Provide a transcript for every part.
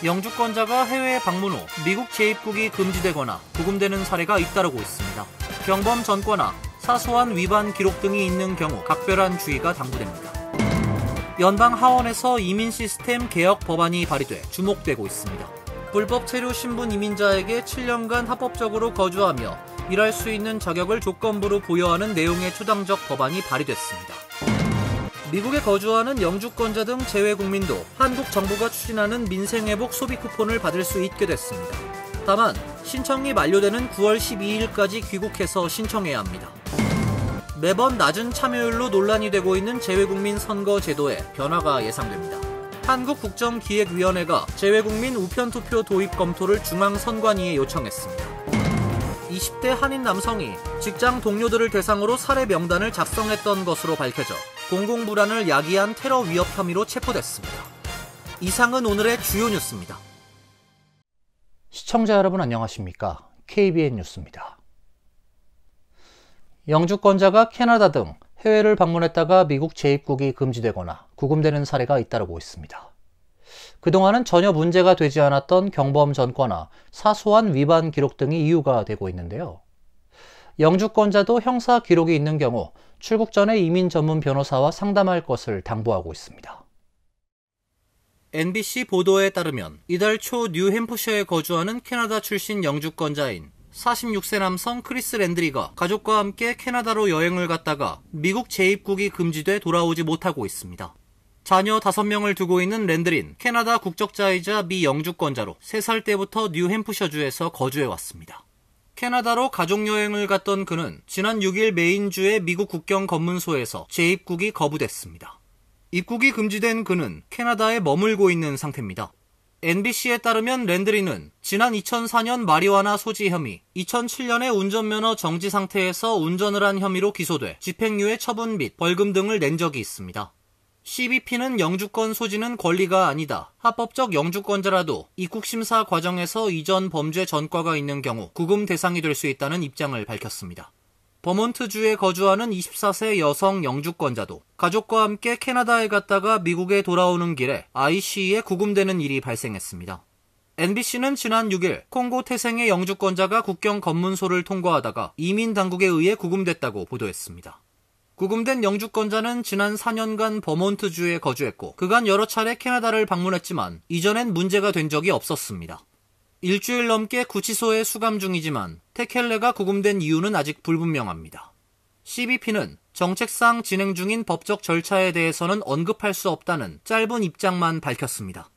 영주권자가 해외 방문 후 미국 재입국이 금지되거나 구금되는 사례가 잇따르고 있습니다. 경범 전과나 사소한 위반 기록 등이 있는 경우 각별한 주의가 당부됩니다. 연방 하원에서 이민 시스템 개혁 법안이 발의돼 주목되고 있습니다. 불법 체류 신분 이민자에게 7년간 합법적으로 거주하며 일할 수 있는 자격을 조건부로 부여하는 내용의 초당적 법안이 발의됐습니다. 미국에 거주하는 영주권자 등 재외 국민도 한국 정부가 추진하는 민생회복 소비 쿠폰을 받을 수 있게 됐습니다. 다만 신청이 만료되는 9월 12일까지 귀국해서 신청해야 합니다. 매번 낮은 참여율로 논란이 되고 있는 재외국민 선거 제도에 변화가 예상됩니다. 한국국정기획위원회가 재외국민 우편투표 도입 검토를 중앙선관위에 요청했습니다. 20대 한인 남성이 직장 동료들을 대상으로 살해 명단을 작성했던 것으로 밝혀져 공공불안을 야기한 테러 위협 혐의로 체포됐습니다. 이상은 오늘의 주요 뉴스입니다. 시청자 여러분 안녕하십니까? KBN 뉴스입니다. 영주권자가 캐나다 등 해외를 방문했다가 미국 재입국이 금지되거나 구금되는 사례가 잇따르고 있습니다. 그동안은 전혀 문제가 되지 않았던 경범 전과나 사소한 위반 기록 등이 이유가 되고 있는데요. 영주권자도 형사 기록이 있는 경우 출국 전에 이민 전문 변호사와 상담할 것을 당부하고 있습니다. NBC 보도에 따르면 이달 초 뉴햄프셔에 거주하는 캐나다 출신 영주권자인 46세 남성 크리스 랜드리가 가족과 함께 캐나다로 여행을 갔다가 미국 재입국이 금지돼 돌아오지 못하고 있습니다. 자녀 5명을 두고 있는 랜드린 캐나다 국적자이자 미 영주권자로 3살 때부터 뉴햄프셔주에서 거주해왔습니다. 캐나다로 가족여행을 갔던 그는 지난 6일 메인주의 미국 국경 검문소에서 재입국이 거부됐습니다. 입국이 금지된 그는 캐나다에 머물고 있는 상태입니다. NBC에 따르면 랜드리는 지난 2004년 마리화나 소지 혐의, 2007년에 운전면허 정지 상태에서 운전을 한 혐의로 기소돼 집행유예 처분 및 벌금 등을 낸 적이 있습니다. CBP는 영주권 소지는 권리가 아니다. 합법적 영주권자라도 입국심사 과정에서 이전 범죄 전과가 있는 경우 구금 대상이 될 수 있다는 입장을 밝혔습니다. 버몬트주에 거주하는 24세 여성 영주권자도 가족과 함께 캐나다에 갔다가 미국에 돌아오는 길에 ICE에 구금되는 일이 발생했습니다. NBC는 지난 6일 콩고 태생의 영주권자가 국경 검문소를 통과하다가 이민 당국에 의해 구금됐다고 보도했습니다. 구금된 영주권자는 지난 4년간 버몬트주에 거주했고 그간 여러 차례 캐나다를 방문했지만 이전엔 문제가 된 적이 없었습니다. 일주일 넘게 구치소에 수감 중이지만 테켈레가 구금된 이유는 아직 불분명합니다. CBP는 정책상 진행 중인 법적 절차에 대해서는 언급할 수 없다는 짧은 입장만 밝혔습니다.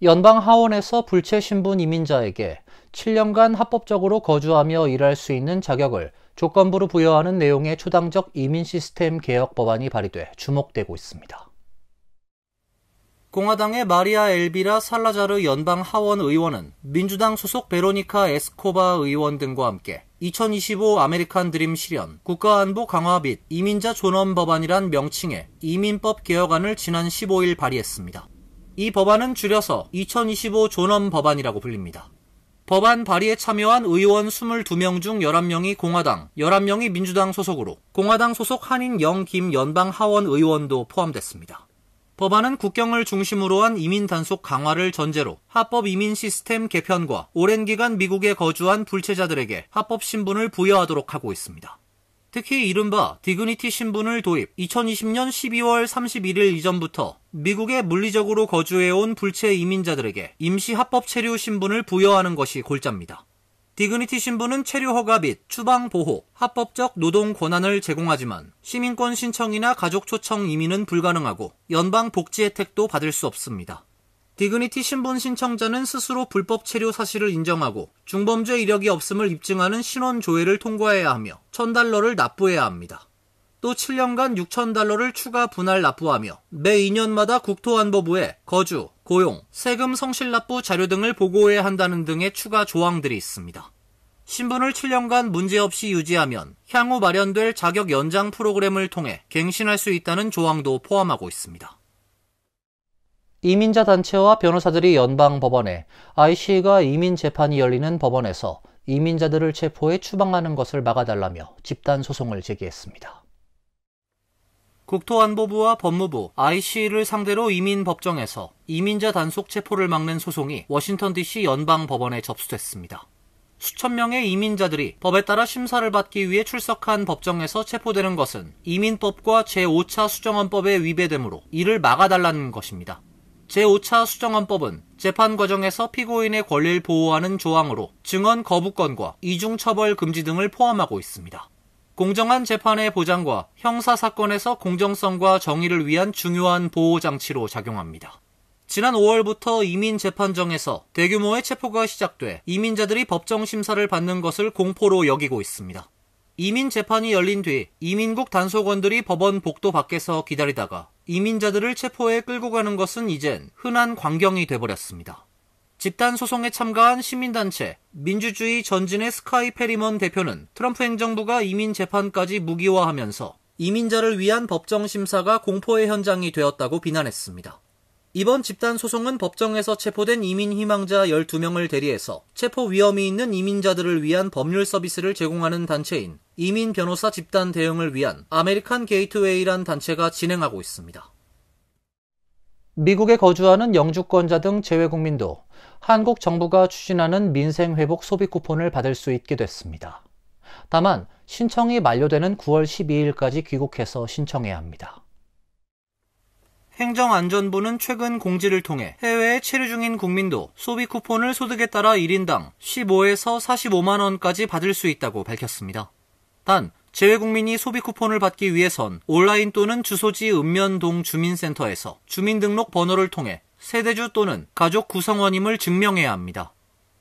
연방 하원에서 불체 신분 이민자에게 7년간 합법적으로 거주하며 일할 수 있는 자격을 조건부로 부여하는 내용의 초당적 이민 시스템 개혁 법안이 발의돼 주목되고 있습니다. 공화당의 마리아 엘비라 살라자르 연방 하원 의원은 민주당 소속 베로니카 에스코바 의원 등과 함께 2025 아메리칸 드림 실현, 국가안보 강화 및 이민자 존엄 법안이란 명칭의 이민법 개혁안을 지난 15일 발의했습니다. 이 법안은 줄여서 2025 존엄 법안이라고 불립니다. 법안 발의에 참여한 의원 22명 중 11명이 공화당, 11명이 민주당 소속으로 공화당 소속 한인 영김 연방 하원 의원도 포함됐습니다. 법안은 국경을 중심으로 한 이민 단속 강화를 전제로 합법 이민 시스템 개편과 오랜 기간 미국에 거주한 불체자들에게 합법 신분을 부여하도록 하고 있습니다. 특히 이른바 디그니티 신분을 도입, 2020년 12월 31일 이전부터 미국에 물리적으로 거주해온 불체 이민자들에게 임시 합법 체류 신분을 부여하는 것이 골자입니다. 디그니티 신분은 체류 허가 및 추방 보호, 합법적 노동 권한을 제공하지만 시민권 신청이나 가족 초청 이민은 불가능하고 연방 복지 혜택도 받을 수 없습니다. 디그니티 신분 신청자는 스스로 불법 체류 사실을 인정하고 중범죄 이력이 없음을 입증하는 신원 조회를 통과해야 하며 $1,000를 납부해야 합니다. 또 7년간 $6,000를 추가 분할 납부하며 매 2년마다 국토안보부에 거주, 고용, 세금 성실 납부 자료 등을 보고해야 한다는 등의 추가 조항들이 있습니다. 신분을 7년간 문제없이 유지하면 향후 마련될 자격 연장 프로그램을 통해 갱신할 수 있다는 조항도 포함하고 있습니다. 이민자 단체와 변호사들이 연방 법원에 ICE가 이민 재판이 열리는 법원에서 이민자들을 체포해 추방하는 것을 막아달라며 집단 소송을 제기했습니다. 국토안보부와 법무부, IC를 상대로 이민법정에서 이민자 단속 체포를 막는 소송이 워싱턴 DC 연방법원에 접수됐습니다. 수천 명의 이민자들이 법에 따라 심사를 받기 위해 출석한 법정에서 체포되는 것은 이민법과 제5차 수정헌법에 위배되므로 이를 막아달라는 것입니다. 제5차 수정헌법은 재판 과정에서 피고인의 권리를 보호하는 조항으로 증언 거부권과 이중처벌 금지 등을 포함하고 있습니다. 공정한 재판의 보장과 형사사건에서 공정성과 정의를 위한 중요한 보호장치로 작용합니다. 지난 5월부터 이민재판정에서 대규모의 체포가 시작돼 이민자들이 법정 심사를 받는 것을 공포로 여기고 있습니다. 이민재판이 열린 뒤 이민국 단속원들이 법원 복도 밖에서 기다리다가 이민자들을 체포해 끌고 가는 것은 이젠 흔한 광경이 돼버렸습니다. 집단 소송에 참가한 시민단체 민주주의 전진의 스카이 페리먼 대표는 트럼프 행정부가 이민 재판까지 무기화하면서 이민자를 위한 법정 심사가 공포의 현장이 되었다고 비난했습니다. 이번 집단 소송은 법정에서 체포된 이민 희망자 12명을 대리해서 체포 위험이 있는 이민자들을 위한 법률 서비스를 제공하는 단체인 이민 변호사 집단 대응을 위한 아메리칸 게이트웨이란 단체가 진행하고 있습니다. 미국에 거주하는 영주권자 등 재외국민도 한국 정부가 추진하는 민생회복 소비 쿠폰을 받을 수 있게 됐습니다. 다만 신청이 만료되는 9월 12일까지 귀국해서 신청해야 합니다. 행정안전부는 최근 공지를 통해 해외에 체류 중인 국민도 소비 쿠폰을 소득에 따라 1인당 15에서 45만 원까지 받을 수 있다고 밝혔습니다. 단 재외국민이 소비 쿠폰을 받기 위해선 온라인 또는 주소지 읍면동 주민센터에서 주민등록 번호를 통해 세대주 또는 가족 구성원임을 증명해야 합니다.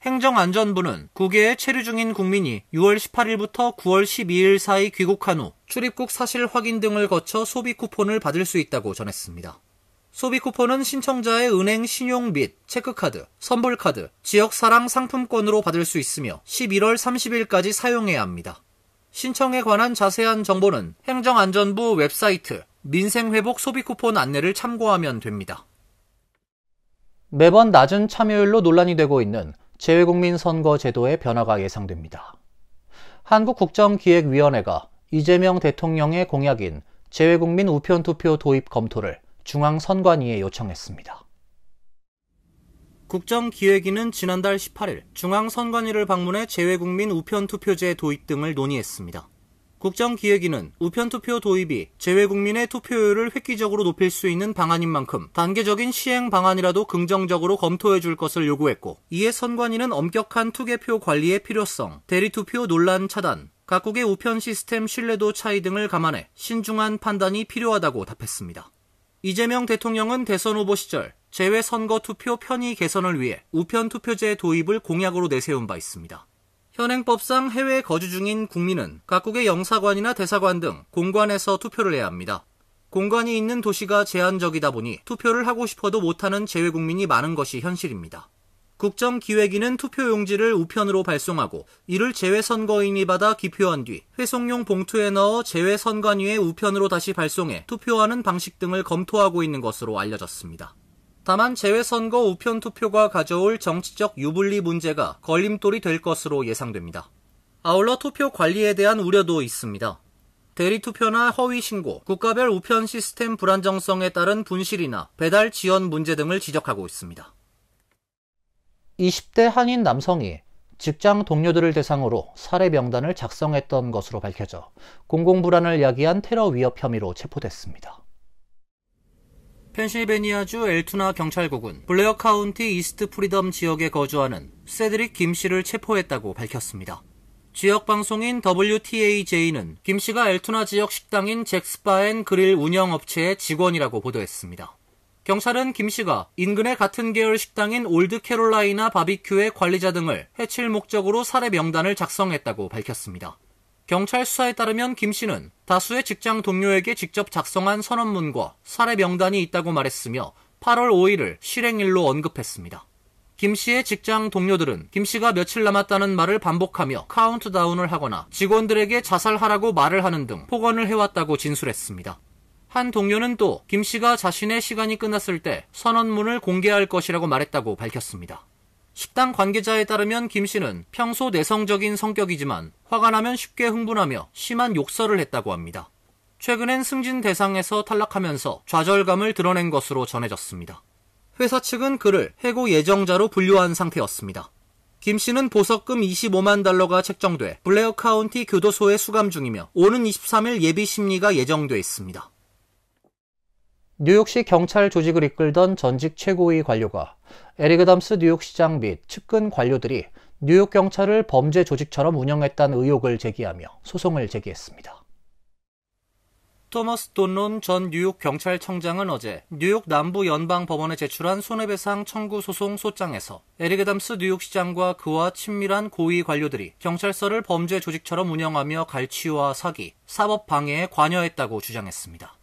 행정안전부는 국외에 체류 중인 국민이 6월 18일부터 9월 12일 사이 귀국한 후 출입국 사실 확인 등을 거쳐 소비 쿠폰을 받을 수 있다고 전했습니다. 소비 쿠폰은 신청자의 은행 신용 및 체크카드, 선불카드, 지역사랑 상품권으로 받을 수 있으며 11월 30일까지 사용해야 합니다. 신청에 관한 자세한 정보는 행정안전부 웹사이트 민생회복 소비 쿠폰 안내를 참고하면 됩니다. 매번 낮은 참여율로 논란이 되고 있는 재외국민 선거 제도의 변화가 예상됩니다. 한국국정기획위원회가 이재명 대통령의 공약인 재외국민 우편투표 도입 검토를 중앙선관위에 요청했습니다. 국정기획위는 지난달 18일 중앙선관위를 방문해 재외국민 우편투표제 도입 등을 논의했습니다. 국정기획위는 우편투표 도입이 재외국민의 투표율을 획기적으로 높일 수 있는 방안인 만큼 단계적인 시행 방안이라도 긍정적으로 검토해 줄 것을 요구했고, 이에 선관위는 엄격한 투개표 관리의 필요성, 대리투표 논란 차단, 각국의 우편 시스템 신뢰도 차이 등을 감안해 신중한 판단이 필요하다고 답했습니다. 이재명 대통령은 대선 후보 시절 재외선거 투표 편의 개선을 위해 우편투표제 도입을 공약으로 내세운 바 있습니다. 현행법상 해외 거주 중인 국민은 각국의 영사관이나 대사관 등 공관에서 투표를 해야 합니다. 공관이 있는 도시가 제한적이다 보니 투표를 하고 싶어도 못하는 재외국민이 많은 것이 현실입니다. 국정기획위는 투표용지를 우편으로 발송하고 이를 재외선거인이 받아 기표한 뒤 회송용 봉투에 넣어 재외선관위에 우편으로 다시 발송해 투표하는 방식 등을 검토하고 있는 것으로 알려졌습니다. 다만 재외선거 우편투표가 가져올 정치적 유불리 문제가 걸림돌이 될 것으로 예상됩니다. 아울러 투표 관리에 대한 우려도 있습니다. 대리투표나 허위신고, 국가별 우편 시스템 불안정성에 따른 분실이나 배달 지연 문제 등을 지적하고 있습니다. 20대 한인 남성이 직장 동료들을 대상으로 살해 명단을 작성했던 것으로 밝혀져 공공불안을 야기한 테러 위협 혐의로 체포됐습니다. 펜실베니아주 엘투나 경찰국은 블레어 카운티 이스트 프리덤 지역에 거주하는 세드릭 김 씨를 체포했다고 밝혔습니다. 지역 방송인 WTAJ는 김 씨가 엘투나 지역 식당인 잭스바앤그릴 운영업체의 직원이라고 보도했습니다. 경찰은 김 씨가 인근의 같은 계열 식당인 올드 캐롤라이나 바비큐의 관리자 등을 해칠 목적으로 살해 명단을 작성했다고 밝혔습니다. 경찰 수사에 따르면 김 씨는 다수의 직장 동료에게 직접 작성한 선언문과 살해 명단이 있다고 말했으며 8월 5일을 실행일로 언급했습니다. 김 씨의 직장 동료들은 김 씨가 며칠 남았다는 말을 반복하며 카운트다운을 하거나 직원들에게 자살하라고 말을 하는 등 폭언을 해왔다고 진술했습니다. 한 동료는 또 김 씨가 자신의 시간이 끝났을 때 선언문을 공개할 것이라고 말했다고 밝혔습니다. 식당 관계자에 따르면 김 씨는 평소 내성적인 성격이지만 화가 나면 쉽게 흥분하며 심한 욕설을 했다고 합니다. 최근엔 승진 대상에서 탈락하면서 좌절감을 드러낸 것으로 전해졌습니다. 회사 측은 그를 해고 예정자로 분류한 상태였습니다. 김 씨는 보석금 25만 달러가 책정돼 블레어 카운티 교도소에 수감 중이며 오는 23일 예비 심리가 예정돼 있습니다. 뉴욕시 경찰 조직을 이끌던 전직 최고위 관료가 에릭 애덤스 뉴욕시장 및 측근 관료들이 뉴욕 경찰을 범죄 조직처럼 운영했다는 의혹을 제기하며 소송을 제기했습니다. 토머스 돈론 전 뉴욕 경찰청장은 어제 뉴욕 남부 연방법원에 제출한 손해배상 청구 소송 소장에서 에릭 애덤스 뉴욕시장과 그와 친밀한 고위 관료들이 경찰서를 범죄 조직처럼 운영하며 갈취와 사기, 사법 방해에 관여했다고 주장했습니다.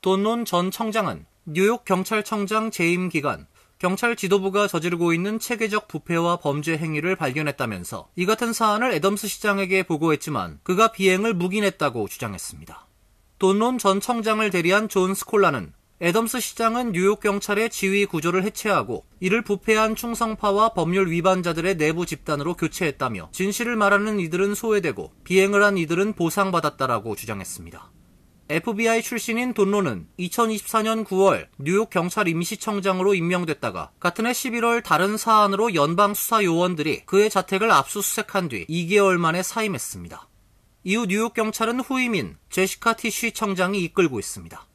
돈론 전 청장은 뉴욕 경찰청장 재임 기간 경찰 지도부가 저지르고 있는 체계적 부패와 범죄 행위를 발견했다면서 이 같은 사안을 애덤스 시장에게 보고했지만 그가 비행을 묵인했다고 주장했습니다. 돈론 전 청장을 대리한 존 스콜라는 애덤스 시장은 뉴욕 경찰의 지휘 구조를 해체하고 이를 부패한 충성파와 법률 위반자들의 내부 집단으로 교체했다며 진실을 말하는 이들은 소외되고 비행을 한 이들은 보상받았다라고 주장했습니다. FBI 출신인 돈론은 2024년 9월 뉴욕 경찰 임시청장으로 임명됐다가 같은 해 11월 다른 사안으로 연방 수사 요원들이 그의 자택을 압수수색한 뒤 2개월 만에 사임했습니다. 이후 뉴욕 경찰은 후임인 제시카 티쉬 청장이 이끌고 있습니다.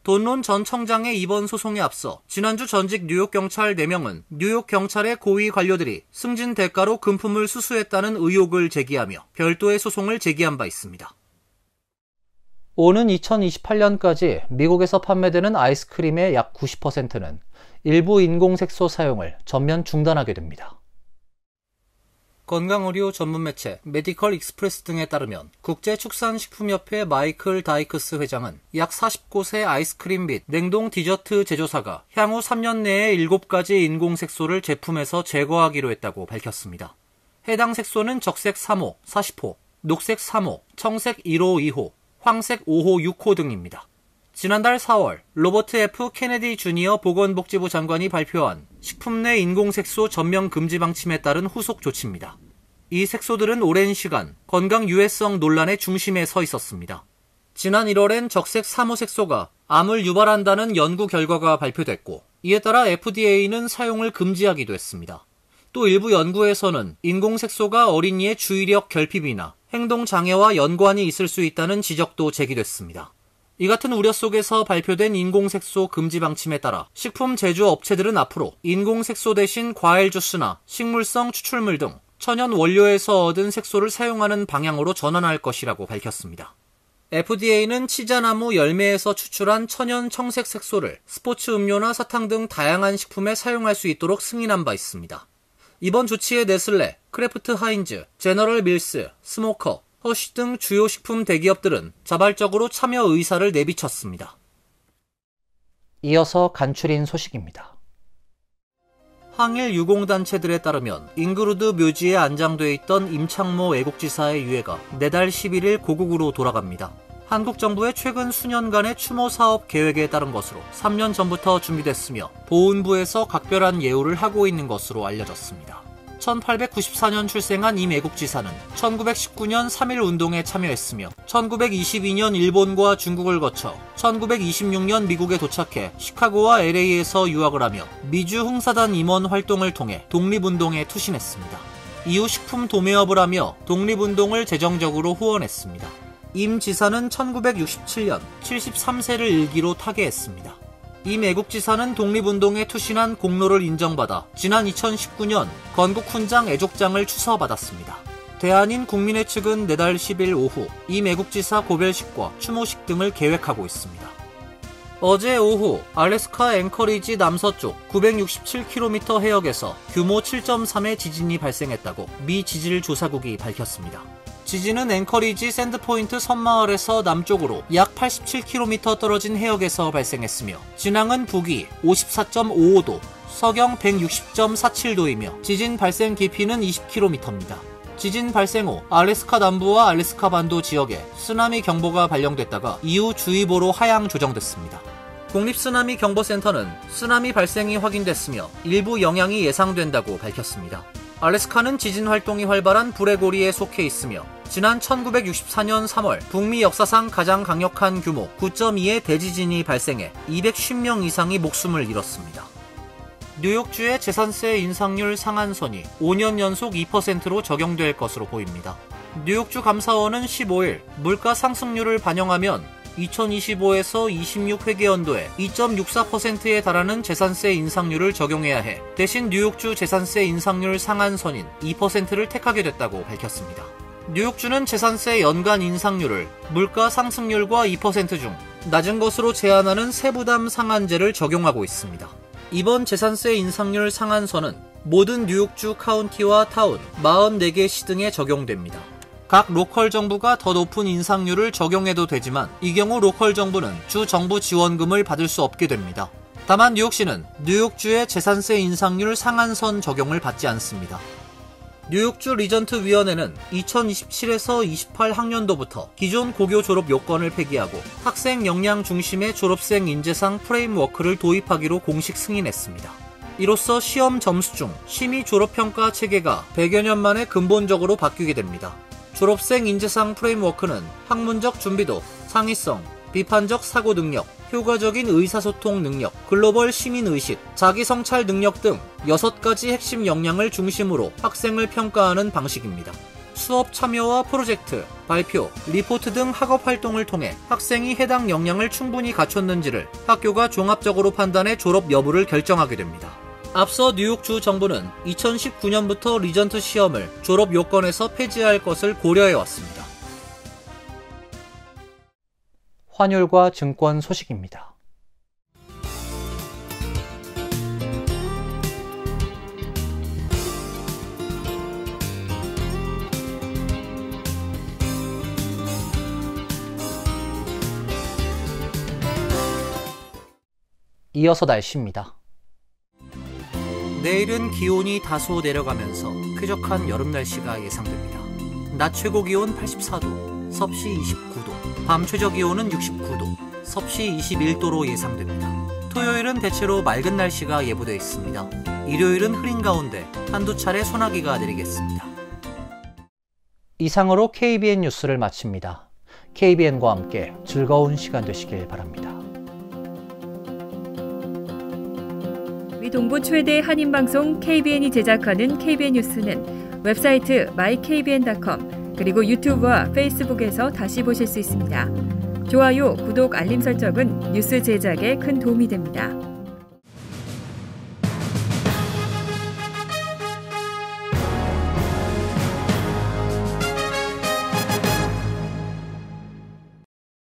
돈론 전 청장의 이번 소송에 앞서 지난주 전직 뉴욕 경찰 4명은 뉴욕 경찰의 고위 관료들이 승진 대가로 금품을 수수했다는 의혹을 제기하며 별도의 소송을 제기한 바 있습니다. 오는 2028년까지 미국에서 판매되는 아이스크림의 약 90%는 일부 인공색소 사용을 전면 중단하게 됩니다. 건강의료 전문 매체 메디컬 익스프레스 등에 따르면 국제축산식품협회 마이클 다이크스 회장은 약 40곳의 아이스크림 및 냉동 디저트 제조사가 향후 3년 내에 7가지 인공색소를 제품에서 제거하기로 했다고 밝혔습니다. 해당 색소는 적색 3호, 40호, 녹색 3호, 청색 1호, 2호, 황색 5호, 6호 등입니다. 지난달 4월 로버트 F. 케네디 주니어 보건복지부 장관이 발표한 식품 내 인공색소 전면 금지 방침에 따른 후속 조치입니다. 이 색소들은 오랜 시간 건강 유해성 논란의 중심에 서 있었습니다. 지난 1월엔 적색 3호 색소가 암을 유발한다는 연구 결과가 발표됐고 이에 따라 FDA는 사용을 금지하기도 했습니다. 또 일부 연구에서는 인공색소가 어린이의 주의력 결핍이나 행동장애와 연관이 있을 수 있다는 지적도 제기됐습니다. 이 같은 우려 속에서 발표된 인공색소 금지 방침에 따라 식품 제조업체들은 앞으로 인공색소 대신 과일 주스나 식물성 추출물 등 천연 원료에서 얻은 색소를 사용하는 방향으로 전환할 것이라고 밝혔습니다. FDA는 치자나무 열매에서 추출한 천연 청색 색소를 스포츠 음료나 사탕 등 다양한 식품에 사용할 수 있도록 승인한 바 있습니다. 이번 조치에 네슬레, 크래프트 하인즈, 제너럴 밀스, 스모커, 허쉬 등 주요 식품 대기업들은 자발적으로 참여 의사를 내비쳤습니다. 이어서 간추린 소식입니다. 항일 유공단체들에 따르면 잉그루드 묘지에 안장돼 있던 임창모 애국지사의 유해가 내달 11일 고국으로 돌아갑니다. 한국 정부의 최근 수년간의 추모 사업 계획에 따른 것으로 3년 전부터 준비됐으며 보훈부에서 각별한 예우를 하고 있는 것으로 알려졌습니다. 1894년 출생한 임 애국지사는 1919년 3.1 운동에 참여했으며 1922년 일본과 중국을 거쳐 1926년 미국에 도착해 시카고와 LA에서 유학을 하며 미주 흥사단 임원 활동을 통해 독립운동에 투신했습니다. 이후 식품 도매업을 하며 독립운동을 재정적으로 후원했습니다. 임 지사는 1967년 73세를 일기로 타계했습니다. 임 애국지사는 독립운동에 투신한 공로를 인정받아 지난 2019년 건국훈장 애족장을 추서받았습니다. 대한인 국민회 측은 내달 10일 오후 임 애국지사 고별식과 추모식 등을 계획하고 있습니다. 어제 오후 알래스카 앵커리지 남서쪽 967km 해역에서 규모 7.3의 지진이 발생했다고 미 지질조사국이 밝혔습니다. 지진은 앵커리지 샌드포인트 섬마을에서 남쪽으로 약 87km 떨어진 해역에서 발생했으며 진앙은 북위 54.55도, 서경 160.47도이며 지진 발생 깊이는 20km입니다. 지진 발생 후 알래스카 남부와 알래스카 반도 지역에 쓰나미 경보가 발령됐다가 이후 주의보로 하향 조정됐습니다. 국립쓰나미경보센터는 쓰나미 발생이 확인됐으며 일부 영향이 예상된다고 밝혔습니다. 알래스카는 지진 활동이 활발한 불의 고리에 속해 있으며 지난 1964년 3월 북미 역사상 가장 강력한 규모 9.2의 대지진이 발생해 210명 이상이 목숨을 잃었습니다. 뉴욕주의 재산세 인상률 상한선이 5년 연속 2%로 적용될 것으로 보입니다. 뉴욕주 감사원은 15일 물가 상승률을 반영하면 2025에서 26회계연도에 2.64%에 달하는 재산세 인상률을 적용해야 해 대신 뉴욕주 재산세 인상률 상한선인 2%를 택하게 됐다고 밝혔습니다. 뉴욕주는 재산세 연간 인상률을 물가 상승률과 2% 중 낮은 것으로 제한하는 세부담 상한제를 적용하고 있습니다. 이번 재산세 인상률 상한선은 모든 뉴욕주 카운티와 타운 44개 시 등에 적용됩니다. 각 로컬 정부가 더 높은 인상률을 적용해도 되지만 이 경우 로컬 정부는 주 정부 지원금을 받을 수 없게 됩니다. 다만 뉴욕시는 뉴욕주의 재산세 인상률 상한선 적용을 받지 않습니다. 뉴욕주 리전트 위원회는 2027에서 28 학년도부터 기존 고교 졸업 요건을 폐기하고 학생 역량 중심의 졸업생 인재상 프레임워크를 도입하기로 공식 승인했습니다. 이로써 시험 점수 중 심의 졸업평가 체계가 100여 년 만에 근본적으로 바뀌게 됩니다. 졸업생 인재상 프레임워크는 학문적 준비도, 창의성, 비판적 사고 능력, 효과적인 의사소통 능력, 글로벌 시민의식, 자기성찰 능력 등 6가지 핵심 역량을 중심으로 학생을 평가하는 방식입니다. 수업 참여와 프로젝트, 발표, 리포트 등 학업 활동을 통해 학생이 해당 역량을 충분히 갖췄는지를 학교가 종합적으로 판단해 졸업 여부를 결정하게 됩니다. 앞서 뉴욕주 정부는 2019년부터 리전트 시험을 졸업 요건에서 폐지할 것을 고려해왔습니다. 환율과 증권 소식입니다. 이어서 날씨입니다. 내일은 기온이 다소 내려가면서 쾌적한 여름 날씨가 예상됩니다. 낮 최고 기온 84도, 섭씨 29도, 밤 최저 기온은 69도, 섭씨 21도로 예상됩니다. 토요일은 대체로 맑은 날씨가 예보되어 있습니다. 일요일은 흐린 가운데 한두 차례 소나기가 내리겠습니다. 이상으로 KBN 뉴스를 마칩니다. KBN과 함께 즐거운 시간 되시길 바랍니다. 우리 동부 최대 한인방송 KBN이 제작하는 KBN 뉴스는 웹사이트 mykbn.com 그리고 유튜브와 페이스북에서 다시 보실 수 있습니다. 좋아요, 구독, 알림 설정은 뉴스 제작에 큰 도움이 됩니다.